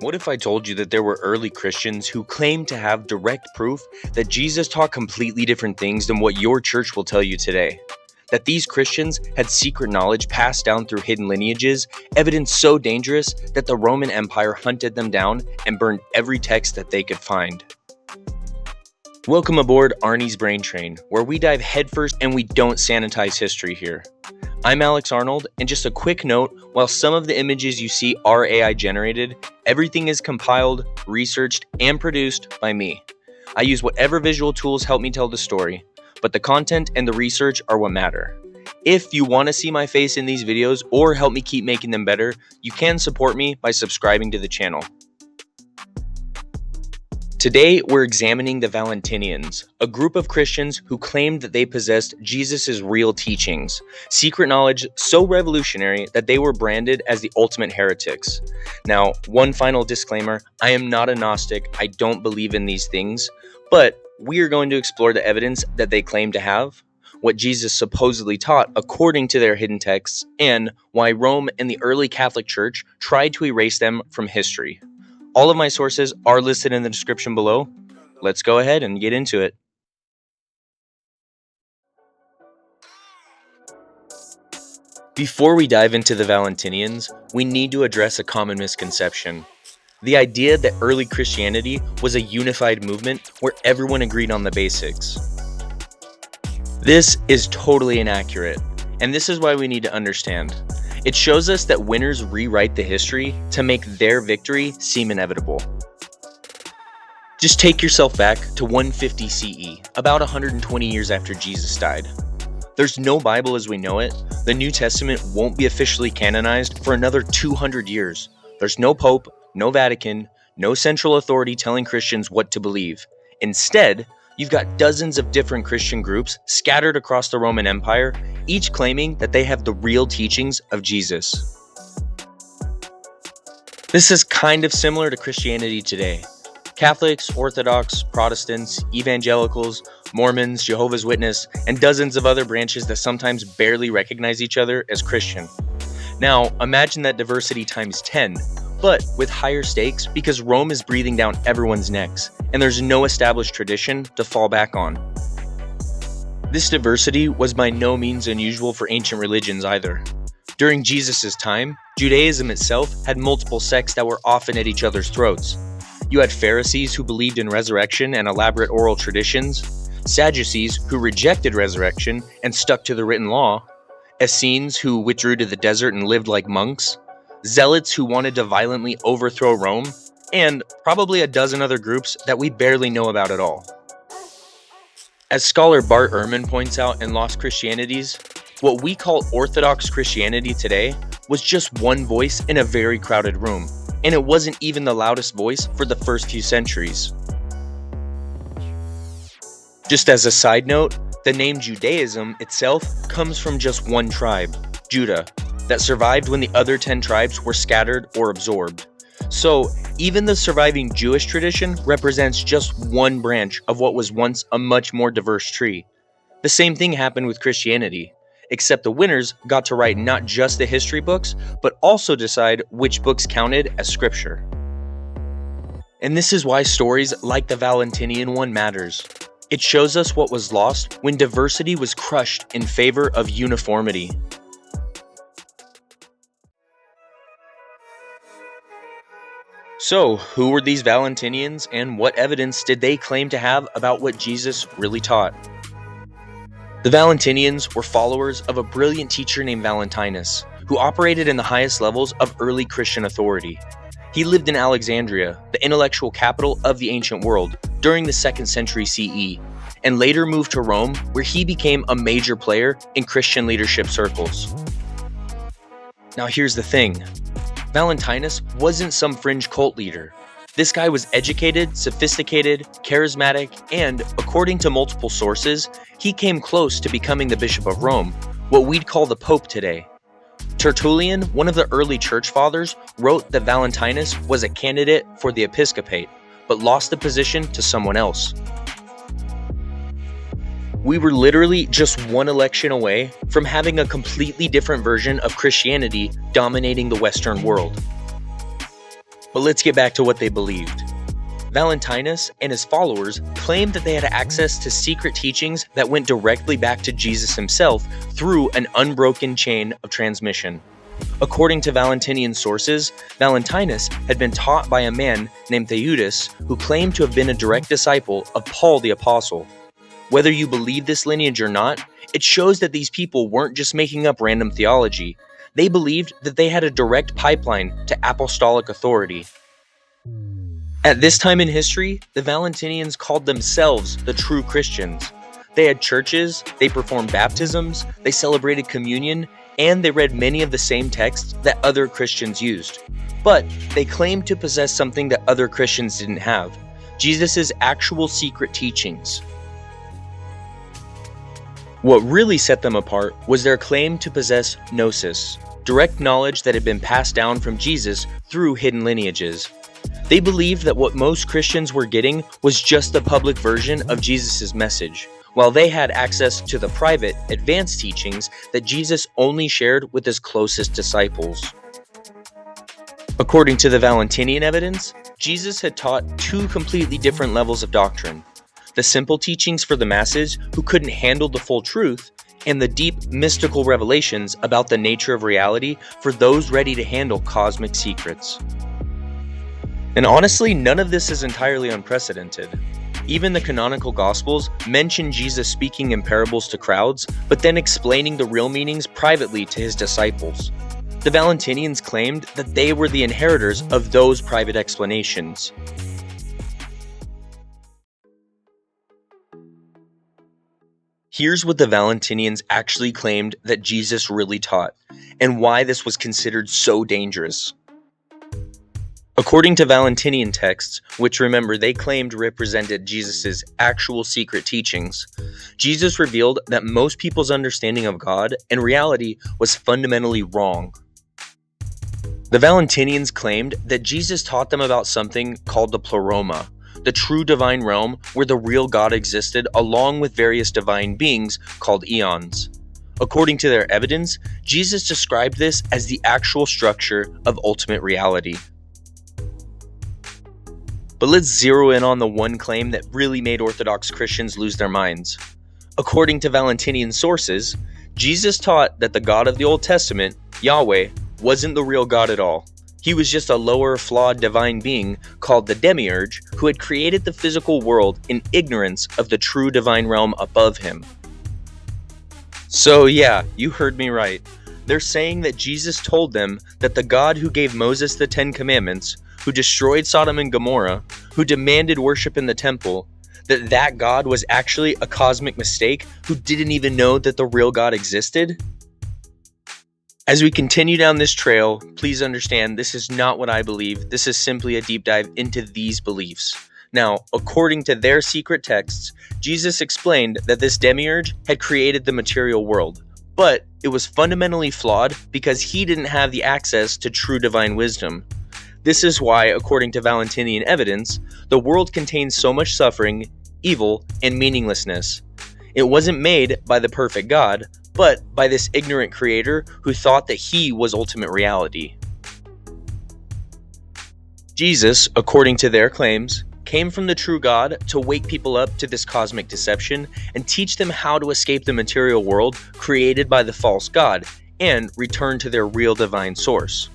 What if I told you that there were early Christians who claimed to have direct proof that Jesus taught completely different things than what your church will tell you today? That these Christians had secret knowledge passed down through hidden lineages, evidence so dangerous that the Roman Empire hunted them down and burned every text that they could find. Welcome aboard Arnie's Brain Train, where we dive headfirst and we don't sanitize history here. I'm Alex Arnold, and just a quick note, while some of the images you see are AI generated, everything is compiled, researched, and produced by me. I use whatever visual tools help me tell the story, but the content and the research are what matter. If you want to see my face in these videos or help me keep making them better, you can support me by subscribing to the channel. Today, we're examining the Valentinians, a group of Christians who claimed that they possessed Jesus' real teachings, secret knowledge so revolutionary that they were branded as the ultimate heretics. Now, one final disclaimer, I am not a Gnostic, I don't believe in these things, but we are going to explore the evidence that they claim to have, what Jesus supposedly taught according to their hidden texts, and why Rome and the early Catholic Church tried to erase them from history. All of my sources are listed in the description below. Let's go ahead and get into it. Before we dive into the Valentinians, we need to address a common misconception. The idea that early Christianity was a unified movement where everyone agreed on the basics. This is totally inaccurate, and this is why we need to understand. It shows us that winners rewrite the history to make their victory seem inevitable. Just take yourself back to 150 CE, about 120 years after Jesus died. There's no Bible as we know it. The New Testament won't be officially canonized for another 200 years. There's no Pope, no Vatican, no central authority telling Christians what to believe. Instead, you've got dozens of different Christian groups scattered across the Roman Empire, each claiming that they have the real teachings of Jesus. This is kind of similar to Christianity today. Catholics, Orthodox, Protestants, Evangelicals, Mormons, Jehovah's Witnesses, and dozens of other branches that sometimes barely recognize each other as Christian. Now, imagine that diversity times 10, but with higher stakes because Rome is breathing down everyone's necks, and there's no established tradition to fall back on. This diversity was by no means unusual for ancient religions either. During Jesus' time, Judaism itself had multiple sects that were often at each other's throats. You had Pharisees who believed in resurrection and elaborate oral traditions, Sadducees who rejected resurrection and stuck to the written law, Essenes who withdrew to the desert and lived like monks, Zealots who wanted to violently overthrow Rome, and probably a dozen other groups that we barely know about at all. As scholar Bart Ehrman points out in Lost Christianities, what we call Orthodox Christianity today was just one voice in a very crowded room, and it wasn't even the loudest voice for the first few centuries. Just as a side note, the name Judaism itself comes from just one tribe, Judah, that survived when the other 10 tribes were scattered or absorbed. So, even the surviving Jewish tradition represents just one branch of what was once a much more diverse tree. The same thing happened with Christianity, except the winners got to write not just the history books, but also decide which books counted as scripture. And this is why stories like the Valentinian one matters. It shows us what was lost when diversity was crushed in favor of uniformity. So, who were these Valentinians, and what evidence did they claim to have about what Jesus really taught? The Valentinians were followers of a brilliant teacher named Valentinus, who operated in the highest levels of early Christian authority. He lived in Alexandria, the intellectual capital of the ancient world, during the 2nd century CE, and later moved to Rome, where he became a major player in Christian leadership circles. Now here's the thing. Valentinus wasn't some fringe cult leader. This guy was educated, sophisticated, charismatic, and, according to multiple sources, he came close to becoming the Bishop of Rome, what we'd call the Pope today. Tertullian, one of the early church fathers, wrote that Valentinus was a candidate for the episcopate, but lost the position to someone else. We were literally just one election away from having a completely different version of Christianity dominating the Western world. But let's get back to what they believed. Valentinus and his followers claimed that they had access to secret teachings that went directly back to Jesus himself through an unbroken chain of transmission. According to Valentinian sources, Valentinus had been taught by a man named Theudas who claimed to have been a direct disciple of Paul the Apostle. Whether you believe this lineage or not, it shows that these people weren't just making up random theology. They believed that they had a direct pipeline to apostolic authority. At this time in history, the Valentinians called themselves the true Christians. They had churches, they performed baptisms, they celebrated communion, and they read many of the same texts that other Christians used. But they claimed to possess something that other Christians didn't have: Jesus' actual secret teachings. What really set them apart was their claim to possess gnosis, direct knowledge that had been passed down from Jesus through hidden lineages. They believed that what most Christians were getting was just the public version of Jesus' message, while they had access to the private, advanced teachings that Jesus only shared with his closest disciples. According to the Valentinian evidence, Jesus had taught two completely different levels of doctrine: the simple teachings for the masses who couldn't handle the full truth, and the deep mystical revelations about the nature of reality for those ready to handle cosmic secrets. And honestly, none of this is entirely unprecedented. Even the canonical Gospels mention Jesus speaking in parables to crowds, but then explaining the real meanings privately to his disciples. The Valentinians claimed that they were the inheritors of those private explanations. Here's what the Valentinians actually claimed that Jesus really taught, and why this was considered so dangerous. According to Valentinian texts, which remember they claimed represented Jesus' actual secret teachings, Jesus revealed that most people's understanding of God and reality was fundamentally wrong. The Valentinians claimed that Jesus taught them about something called the pleroma, the true divine realm where the real God existed along with various divine beings called eons. According to their evidence, Jesus described this as the actual structure of ultimate reality. But let's zero in on the one claim that really made Orthodox Christians lose their minds. According to Valentinian sources, Jesus taught that the God of the Old Testament, Yahweh, wasn't the real God at all. He was just a lower, flawed divine being called the Demiurge who had created the physical world in ignorance of the true divine realm above him. So yeah, you heard me right. They're saying that Jesus told them that the God who gave Moses the Ten Commandments, who destroyed Sodom and Gomorrah, who demanded worship in the temple, that God was actually a cosmic mistake who didn't even know that the real God existed? As we continue down this trail, please understand this is not what I believe. This is simply a deep dive into these beliefs. Now, according to their secret texts, Jesus explained that this demiurge had created the material world, but it was fundamentally flawed because he didn't have the access to true divine wisdom. This is why, according to Valentinian evidence, the world contains so much suffering, evil, and meaninglessness. It wasn't made by the perfect God, but by this ignorant creator who thought that he was ultimate reality. Jesus, according to their claims, came from the true God to wake people up to this cosmic deception and teach them how to escape the material world created by the false God and return to their real divine source.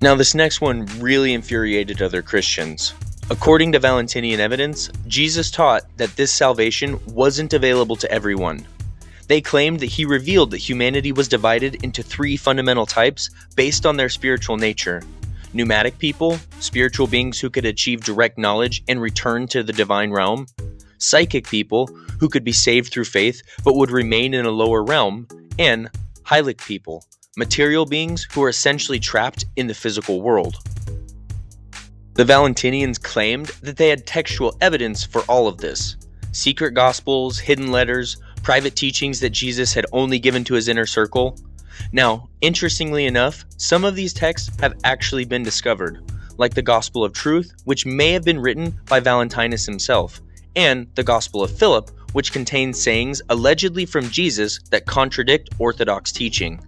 Now, this next one really infuriated other Christians. According to Valentinian evidence, Jesus taught that this salvation wasn't available to everyone. They claimed that he revealed that humanity was divided into three fundamental types based on their spiritual nature: pneumatic people, spiritual beings who could achieve direct knowledge and return to the divine realm; psychic people, who could be saved through faith but would remain in a lower realm; and hylic people, material beings who are essentially trapped in the physical world. The Valentinians claimed that they had textual evidence for all of this: secret gospels, hidden letters, private teachings that Jesus had only given to his inner circle. Now, interestingly enough, some of these texts have actually been discovered, like the Gospel of Truth, which may have been written by Valentinus himself, and the Gospel of Philip, which contains sayings allegedly from Jesus that contradict Orthodox teaching.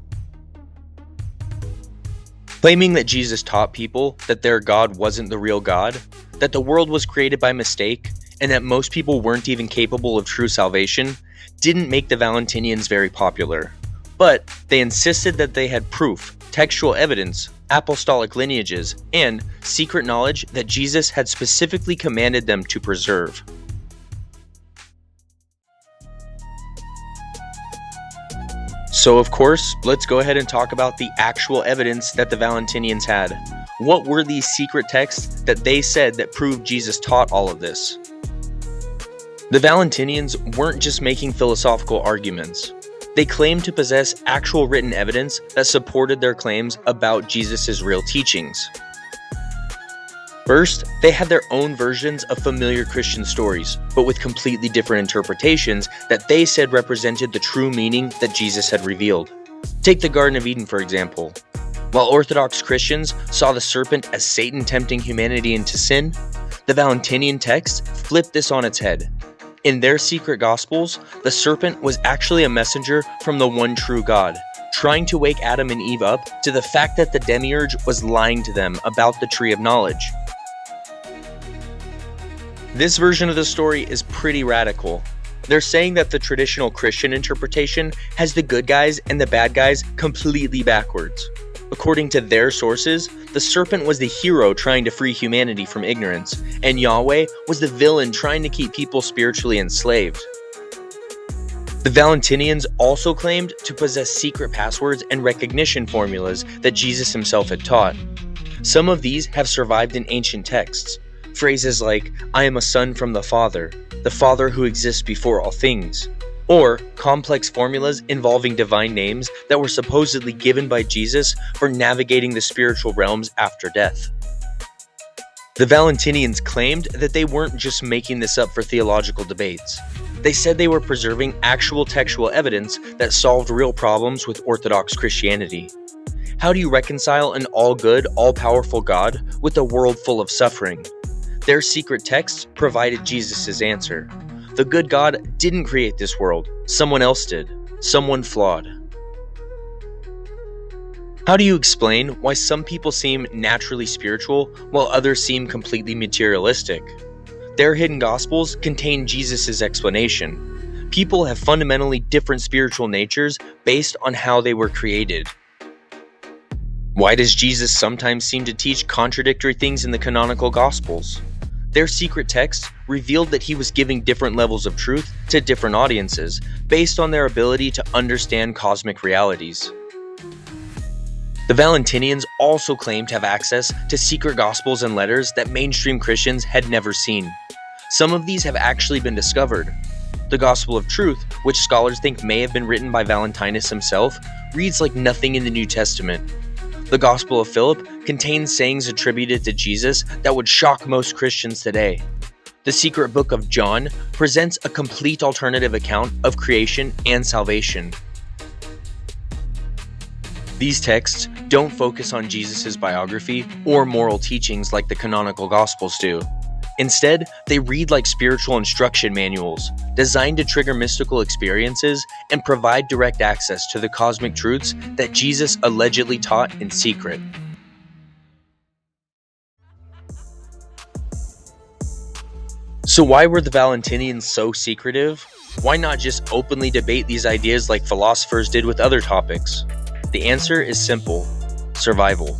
Claiming that Jesus taught people that their God wasn't the real God, that the world was created by mistake, and that most people weren't even capable of true salvation, didn't make the Valentinians very popular. But they insisted that they had proof, textual evidence, apostolic lineages, and secret knowledge that Jesus had specifically commanded them to preserve. So of course, let's go ahead and talk about the actual evidence that the Valentinians had. What were these secret texts that they said that proved Jesus taught all of this? The Valentinians weren't just making philosophical arguments. They claimed to possess actual written evidence that supported their claims about Jesus' real teachings. First, they had their own versions of familiar Christian stories, but with completely different interpretations that they said represented the true meaning that Jesus had revealed. Take the Garden of Eden, for example. While Orthodox Christians saw the serpent as Satan tempting humanity into sin, the Valentinian texts flipped this on its head. In their secret gospels, the serpent was actually a messenger from the one true God, trying to wake Adam and Eve up to the fact that the demiurge was lying to them about the tree of knowledge. This version of the story is pretty radical. They're saying that the traditional Christian interpretation has the good guys and the bad guys completely backwards. According to their sources, the serpent was the hero trying to free humanity from ignorance, and Yahweh was the villain trying to keep people spiritually enslaved. The Valentinians also claimed to possess secret passwords and recognition formulas that Jesus himself had taught. Some of these have survived in ancient texts. Phrases like, "I am a son from the Father who exists before all things," or complex formulas involving divine names that were supposedly given by Jesus for navigating the spiritual realms after death. The Valentinians claimed that they weren't just making this up for theological debates. They said they were preserving actual textual evidence that solved real problems with Orthodox Christianity. How do you reconcile an all-good, all-powerful God with a world full of suffering? Their secret texts provided Jesus' answer. The good God didn't create this world. Someone else did. Someone flawed. How do you explain why some people seem naturally spiritual while others seem completely materialistic? Their hidden gospels contain Jesus' explanation. People have fundamentally different spiritual natures based on how they were created. Why does Jesus sometimes seem to teach contradictory things in the canonical gospels? Their secret texts revealed that he was giving different levels of truth to different audiences based on their ability to understand cosmic realities. The Valentinians also claimed to have access to secret gospels and letters that mainstream Christians had never seen. Some of these have actually been discovered. The Gospel of Truth, which scholars think may have been written by Valentinus himself, reads like nothing in the New Testament. The Gospel of Philip contains sayings attributed to Jesus that would shock most Christians today. The secret book of John presents a complete alternative account of creation and salvation. These texts don't focus on Jesus' biography or moral teachings like the canonical Gospels do. Instead, they read like spiritual instruction manuals, designed to trigger mystical experiences and provide direct access to the cosmic truths that Jesus allegedly taught in secret. So why were the Valentinians so secretive? Why not just openly debate these ideas like philosophers did with other topics? The answer is simple: survival.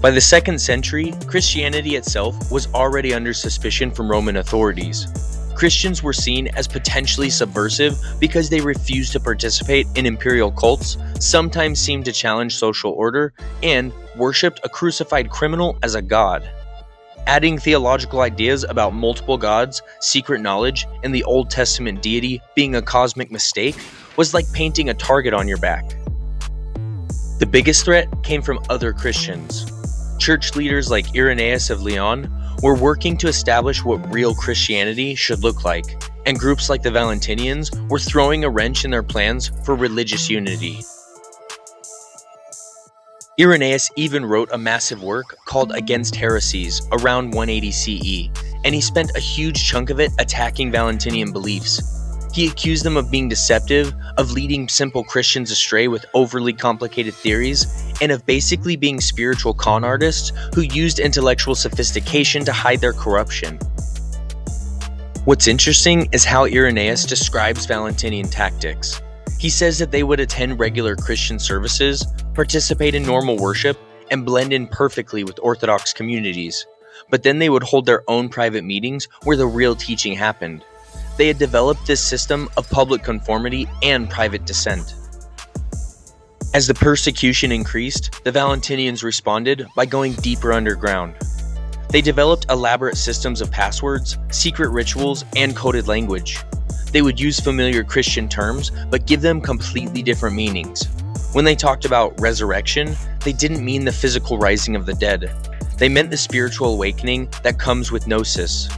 By the 2nd century, Christianity itself was already under suspicion from Roman authorities. Christians were seen as potentially subversive because they refused to participate in imperial cults, sometimes seemed to challenge social order, and worshipped a crucified criminal as a god. Adding theological ideas about multiple gods, secret knowledge, and the Old Testament deity being a cosmic mistake was like painting a target on your back. The biggest threat came from other Christians. Church leaders like Irenaeus of Lyon were working to establish what real Christianity should look like, and groups like the Valentinians were throwing a wrench in their plans for religious unity. Irenaeus even wrote a massive work called Against Heresies around 180 CE, and he spent a huge chunk of it attacking Valentinian beliefs. He accused them of being deceptive, of leading simple Christians astray with overly complicated theories, and of basically being spiritual con artists who used intellectual sophistication to hide their corruption. What's interesting is how Irenaeus describes Valentinian tactics. He says that they would attend regular Christian services, participate in normal worship, and blend in perfectly with Orthodox communities. But then they would hold their own private meetings where the real teaching happened. They had developed this system of public conformity and private dissent. As the persecution increased, the Valentinians responded by going deeper underground. They developed elaborate systems of passwords, secret rituals, and coded language. They would use familiar Christian terms, but give them completely different meanings. When they talked about resurrection, they didn't mean the physical rising of the dead. They meant the spiritual awakening that comes with gnosis.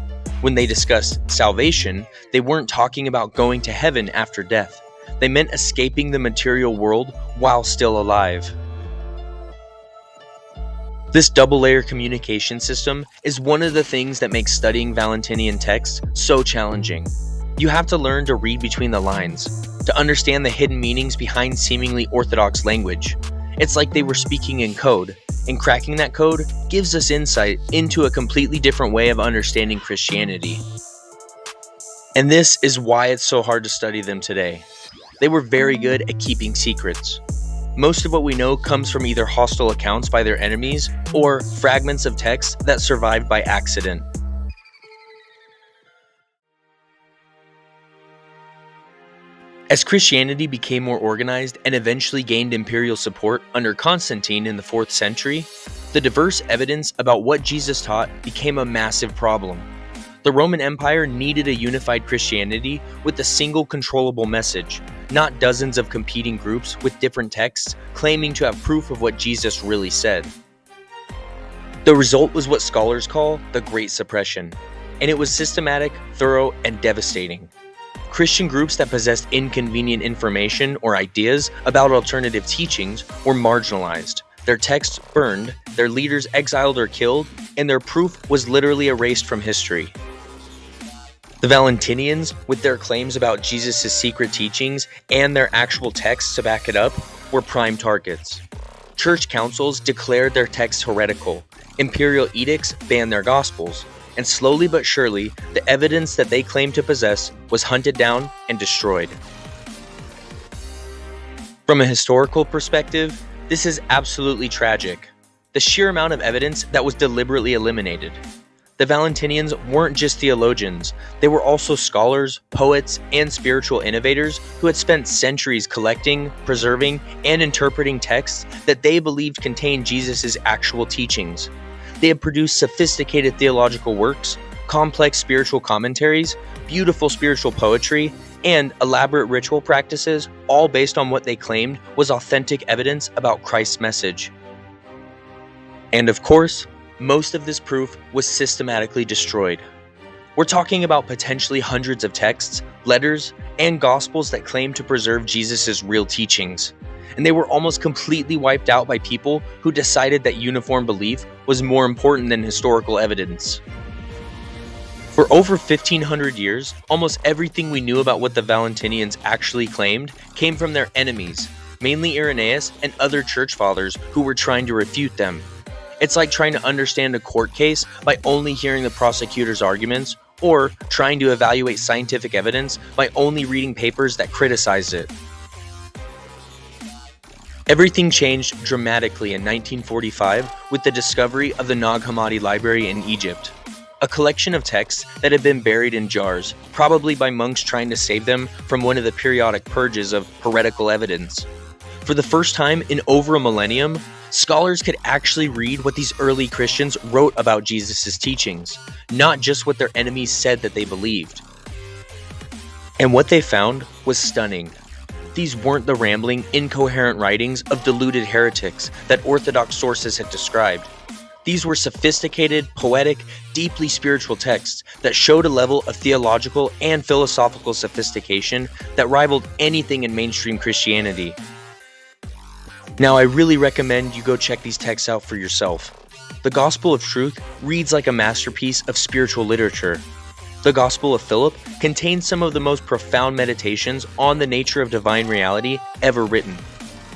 When they discussed salvation, they weren't talking about going to heaven after death. They meant escaping the material world while still alive. This double-layer communication system is one of the things that makes studying Valentinian texts so challenging. You have to learn to read between the lines, to understand the hidden meanings behind seemingly orthodox language. It's like they were speaking in code, and cracking that code gives us insight into a completely different way of understanding Christianity. And this is why it's so hard to study them today. They were very good at keeping secrets. Most of what we know comes from either hostile accounts by their enemies or fragments of text that survived by accident. As Christianity became more organized and eventually gained imperial support under Constantine in the 4th century, the diverse evidence about what Jesus taught became a massive problem. The Roman Empire needed a unified Christianity with a single controllable message, not dozens of competing groups with different texts claiming to have proof of what Jesus really said. The result was what scholars call the Great Suppression, and it was systematic, thorough, and devastating. Christian groups that possessed inconvenient information or ideas about alternative teachings were marginalized, their texts burned, their leaders exiled or killed, and their proof was literally erased from history. The Valentinians, with their claims about Jesus' secret teachings and their actual texts to back it up, were prime targets. Church councils declared their texts heretical, imperial edicts banned their gospels, and slowly but surely, the evidence that they claimed to possess was hunted down and destroyed. From a historical perspective, this is absolutely tragic. The sheer amount of evidence that was deliberately eliminated. The Valentinians weren't just theologians, they were also scholars, poets, and spiritual innovators who had spent centuries collecting, preserving, and interpreting texts that they believed contained Jesus' actual teachings. They had produced sophisticated theological works, complex spiritual commentaries, beautiful spiritual poetry, and elaborate ritual practices, all based on what they claimed was authentic evidence about Christ's message. And of course, most of this proof was systematically destroyed. We're talking about potentially hundreds of texts, letters, and gospels that claim to preserve Jesus' real teachings. And they were almost completely wiped out by people who decided that uniform belief was more important than historical evidence. For over 1,500 years, almost everything we knew about what the Valentinians actually claimed came from their enemies, mainly Irenaeus and other church fathers who were trying to refute them. It's like trying to understand a court case by only hearing the prosecutor's arguments, or trying to evaluate scientific evidence by only reading papers that criticize it. Everything changed dramatically in 1945 with the discovery of the Nag Hammadi Library in Egypt, a collection of texts that had been buried in jars, probably by monks trying to save them from one of the periodic purges of heretical evidence. For the first time in over a millennium, scholars could actually read what these early Christians wrote about Jesus' teachings, not just what their enemies said that they believed. And what they found was stunning. These weren't the rambling, incoherent writings of deluded heretics that Orthodox sources had described. These were sophisticated, poetic, deeply spiritual texts that showed a level of theological and philosophical sophistication that rivaled anything in mainstream Christianity. Now, I really recommend you go check these texts out for yourself. The Gospel of Truth reads like a masterpiece of spiritual literature. The Gospel of Philip contains some of the most profound meditations on the nature of divine reality ever written.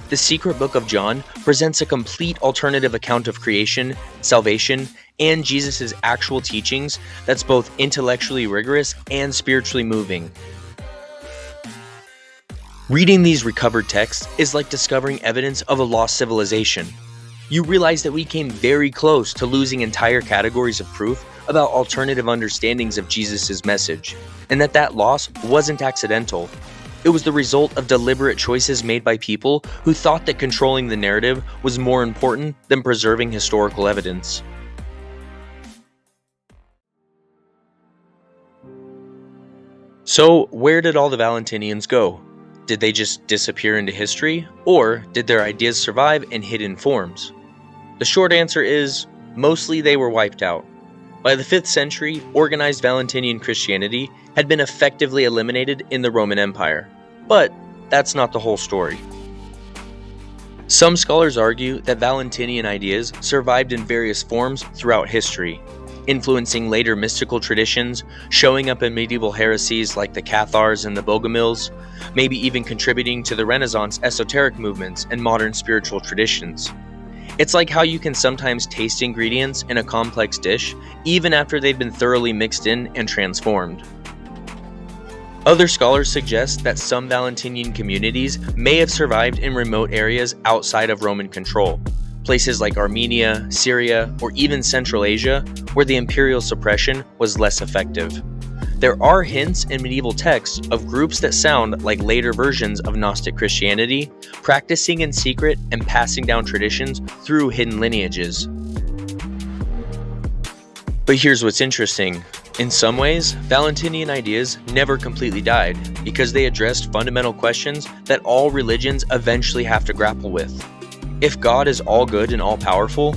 The Secret Book of John presents a complete alternative account of creation, salvation, and Jesus' actual teachings that's both intellectually rigorous and spiritually moving. Reading these recovered texts is like discovering evidence of a lost civilization. You realize that we came very close to losing entire categories of proof about alternative understandings of Jesus' message, and that loss wasn't accidental. It was the result of deliberate choices made by people who thought that controlling the narrative was more important than preserving historical evidence. So, where did all the Valentinians go? Did they just disappear into history, or did their ideas survive in hidden forms? The short answer is, mostly they were wiped out. By the 5th century, organized Valentinian Christianity had been effectively eliminated in the Roman Empire. But that's not the whole story. Some scholars argue that Valentinian ideas survived in various forms throughout history, influencing later mystical traditions, showing up in medieval heresies like the Cathars and the Bogomils, maybe even contributing to the Renaissance esoteric movements and modern spiritual traditions. It's like how you can sometimes taste ingredients in a complex dish, even after they've been thoroughly mixed in and transformed. Other scholars suggest that some Valentinian communities may have survived in remote areas outside of Roman control, places like Armenia, Syria, or even Central Asia, where the imperial suppression was less effective. There are hints in medieval texts of groups that sound like later versions of Gnostic Christianity, practicing in secret and passing down traditions through hidden lineages. But here's what's interesting. In some ways, Valentinian ideas never completely died because they addressed fundamental questions that all religions eventually have to grapple with. If God is all good and all powerful,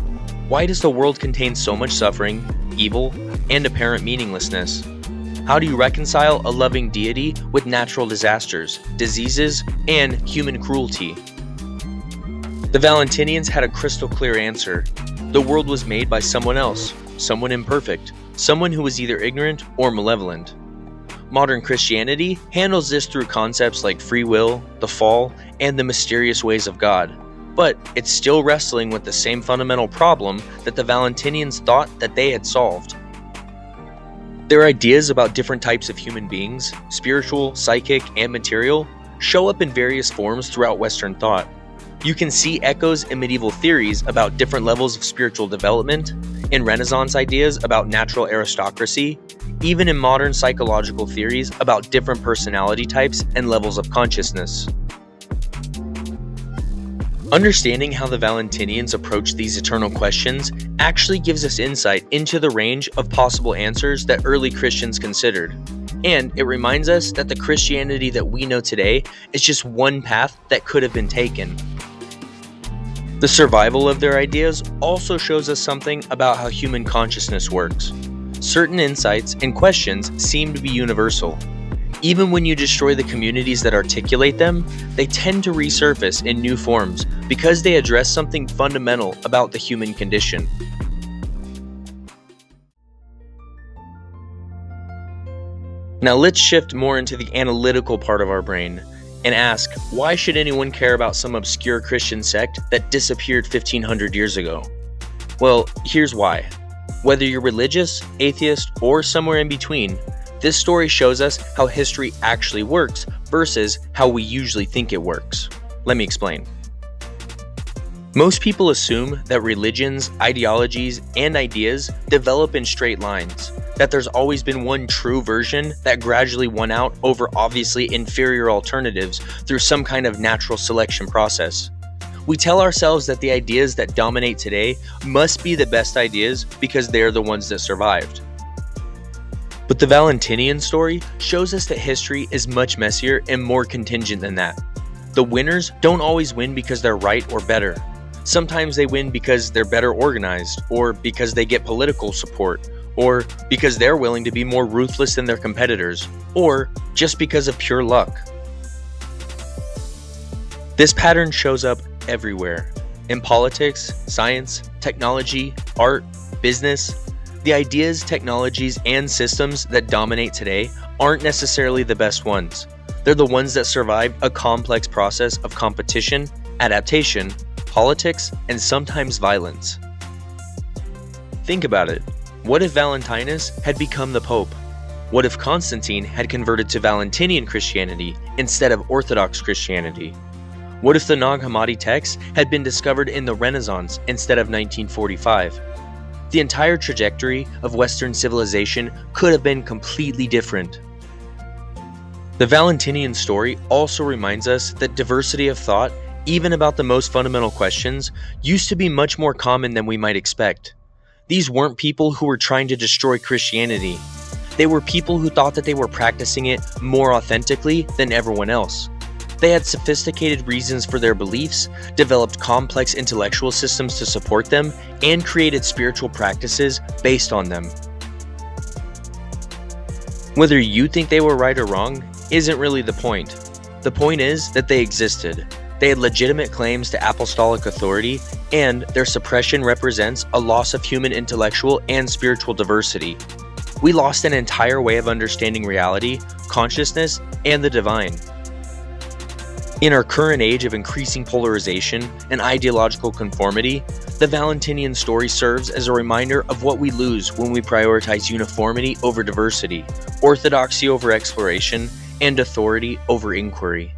why does the world contain so much suffering, evil, and apparent meaninglessness? How do you reconcile a loving deity with natural disasters, diseases, and human cruelty? The Valentinians had a crystal clear answer. The world was made by someone else, someone imperfect, someone who was either ignorant or malevolent. Modern Christianity handles this through concepts like free will, the fall, and the mysterious ways of God. But it's still wrestling with the same fundamental problem that the Valentinians thought that they had solved. Their ideas about different types of human beings, spiritual, psychic, and material, show up in various forms throughout Western thought. You can see echoes in medieval theories about different levels of spiritual development, in Renaissance ideas about natural aristocracy, even in modern psychological theories about different personality types and levels of consciousness. Understanding how the Valentinians approach these eternal questions actually gives us insight into the range of possible answers that early Christians considered. And it reminds us that the Christianity that we know today is just one path that could have been taken. The survival of their ideas also shows us something about how human consciousness works. Certain insights and questions seem to be universal. Even when you destroy the communities that articulate them, they tend to resurface in new forms because they address something fundamental about the human condition. Now let's shift more into the analytical part of our brain and ask, why should anyone care about some obscure Christian sect that disappeared 1500 years ago? Well, here's why. Whether you're religious, atheist, or somewhere in between, this story shows us how history actually works versus how we usually think it works. Let me explain. Most people assume that religions, ideologies, and ideas develop in straight lines, that there's always been one true version that gradually won out over obviously inferior alternatives through some kind of natural selection process. We tell ourselves that the ideas that dominate today must be the best ideas because they're the ones that survived. But the Valentinian story shows us that history is much messier and more contingent than that. The winners don't always win because they're right or better. Sometimes they win because they're better organized, or because they get political support, or because they're willing to be more ruthless than their competitors, or just because of pure luck. This pattern shows up everywhere. In politics, science, technology, art, business, the ideas, technologies, and systems that dominate today aren't necessarily the best ones. They're the ones that survive a complex process of competition, adaptation, politics, and sometimes violence. Think about it. What if Valentinus had become the Pope? What if Constantine had converted to Valentinian Christianity instead of Orthodox Christianity? What if the Nag Hammadi texts had been discovered in the Renaissance instead of 1945? The entire trajectory of Western civilization could have been completely different. The Valentinian story also reminds us that diversity of thought, even about the most fundamental questions, used to be much more common than we might expect. These weren't people who were trying to destroy Christianity. They were people who thought that they were practicing it more authentically than everyone else. They had sophisticated reasons for their beliefs, developed complex intellectual systems to support them, and created spiritual practices based on them. Whether you think they were right or wrong isn't really the point. The point is that they existed. They had legitimate claims to apostolic authority, and their suppression represents a loss of human intellectual and spiritual diversity. We lost an entire way of understanding reality, consciousness, and the divine. In our current age of increasing polarization and ideological conformity, the Valentinian story serves as a reminder of what we lose when we prioritize uniformity over diversity, orthodoxy over exploration, and authority over inquiry.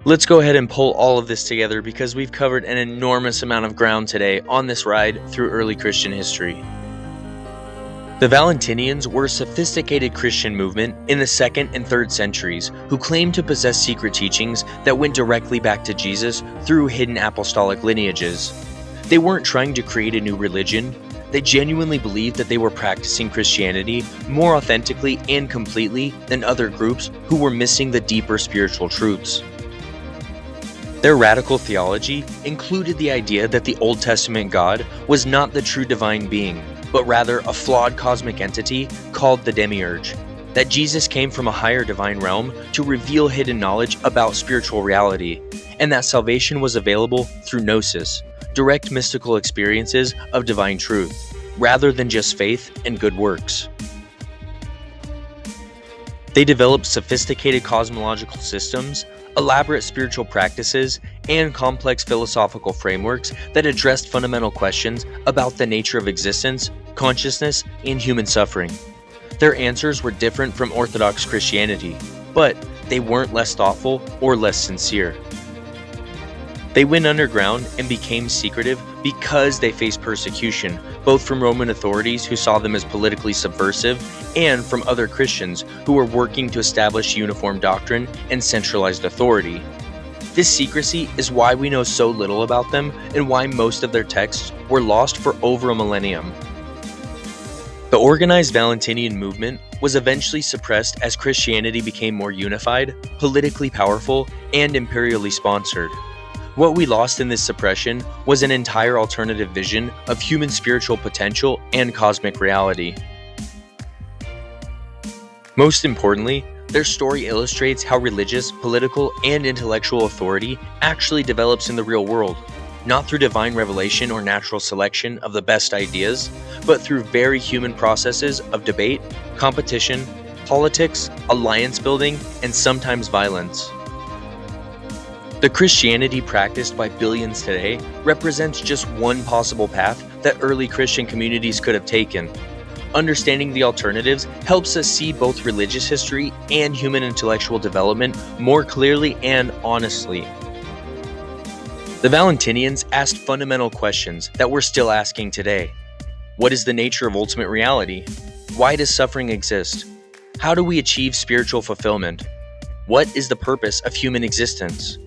Let's go ahead and pull all of this together because we've covered an enormous amount of ground today on this ride through early Christian history. The Valentinians were a sophisticated Christian movement in the 2nd and 3rd centuries who claimed to possess secret teachings that went directly back to Jesus through hidden apostolic lineages. They weren't trying to create a new religion. They genuinely believed that they were practicing Christianity more authentically and completely than other groups who were missing the deeper spiritual truths. Their radical theology included the idea that the Old Testament God was not the true divine being, but rather a flawed cosmic entity called the Demiurge, that Jesus came from a higher divine realm to reveal hidden knowledge about spiritual reality, and that salvation was available through gnosis, direct mystical experiences of divine truth, rather than just faith and good works. They developed sophisticated cosmological systems, elaborate spiritual practices, and complex philosophical frameworks that addressed fundamental questions about the nature of existence, consciousness, and human suffering. Their answers were different from Orthodox Christianity, but they weren't less thoughtful or less sincere. They went underground and became secretive because they faced persecution, both from Roman authorities who saw them as politically subversive and from other Christians who were working to establish uniform doctrine and centralized authority. This secrecy is why we know so little about them and why most of their texts were lost for over a millennium. The organized Valentinian movement was eventually suppressed as Christianity became more unified, politically powerful, and imperially sponsored. What we lost in this suppression was an entire alternative vision of human spiritual potential and cosmic reality. Most importantly, their story illustrates how religious, political, and intellectual authority actually develops in the real world, not through divine revelation or natural selection of the best ideas, but through very human processes of debate, competition, politics, alliance building, and sometimes violence. The Christianity practiced by billions today represents just one possible path that early Christian communities could have taken. Understanding the alternatives helps us see both religious history and human intellectual development more clearly and honestly. The Valentinians asked fundamental questions that we're still asking today. What is the nature of ultimate reality? Why does suffering exist? How do we achieve spiritual fulfillment? What is the purpose of human existence?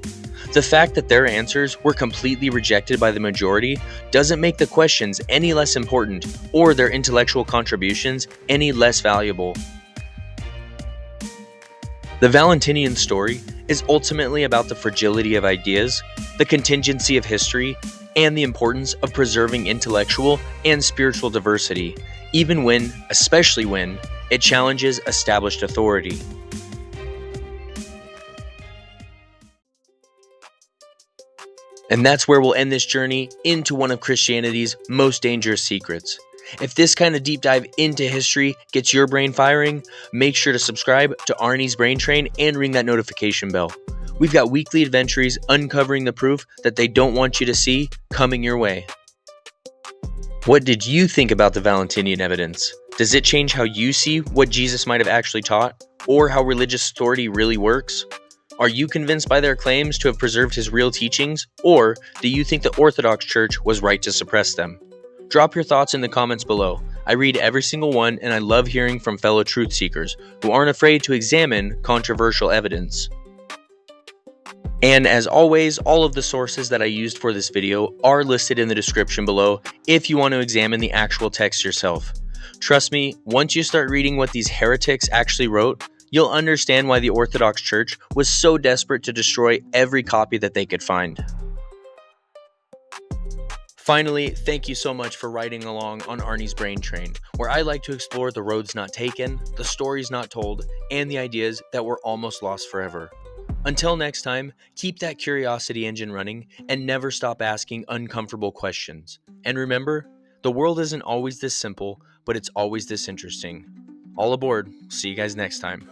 The fact that their answers were completely rejected by the majority doesn't make the questions any less important or their intellectual contributions any less valuable. The Valentinian story is ultimately about the fragility of ideas, the contingency of history, and the importance of preserving intellectual and spiritual diversity, even when, especially when, it challenges established authority. And that's where we'll end this journey into one of Christianity's most dangerous secrets. If this kind of deep dive into history gets your brain firing, make sure to subscribe to Arnie's Brain Train and ring that notification bell. We've got weekly adventures uncovering the proof that they don't want you to see coming your way. What did you think about the Valentinian evidence? Does it change how you see what Jesus might have actually taught, or how religious authority really works? Are you convinced by their claims to have preserved his real teachings, or do you think the Orthodox Church was right to suppress them? Drop your thoughts in the comments below. I read every single one, and I love hearing from fellow truth seekers who aren't afraid to examine controversial evidence. And as always, all of the sources that I used for this video are listed in the description below if you want to examine the actual text yourself. Trust me, once you start reading what these heretics actually wrote, you'll understand why the Orthodox Church was so desperate to destroy every copy that they could find. Finally, thank you so much for riding along on Arnie's Brain Train, where I like to explore the roads not taken, the stories not told, and the ideas that were almost lost forever. Until next time, keep that curiosity engine running and never stop asking uncomfortable questions. And remember, the world isn't always this simple, but it's always this interesting. All aboard. See you guys next time.